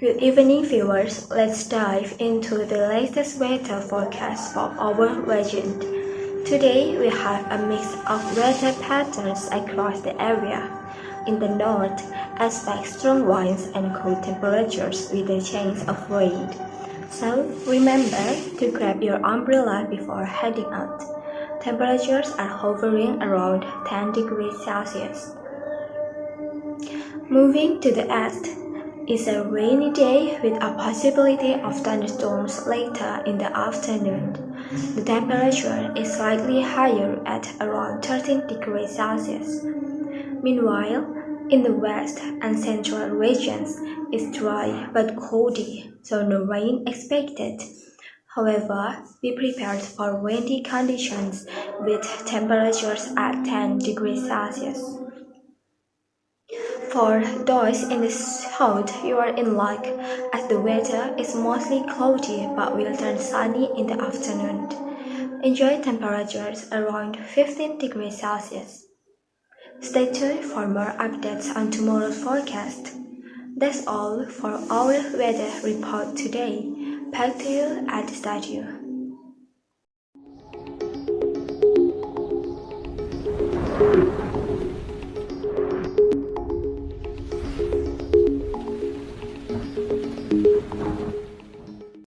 Good evening, viewers. Let's dive into the latest weather forecast for our region. Today, we have a mix of weather patterns across the area. In the north, expect strong winds and cool temperatures with a chance of rain. So, remember to grab your umbrella before heading out. Temperatures are hovering around 10 degrees Celsius. Moving to the east, it's a rainy day with a possibility of thunderstorms later in the afternoon. The temperature is slightly higher at around 13 degrees Celsius. Meanwhile, in the west and central regions, it's dry but cloudy, so no rain expected. However, be prepared for windy conditions with temperatures at 10 degrees Celsius. For those in the south, you are in luck, as the weather is mostly cloudy but will turn sunny in the afternoon. Enjoy temperatures around 15 degrees Celsius. Stay tuned for more updates on tomorrow's forecast. That's all for our weather report today. Back to you at the studio.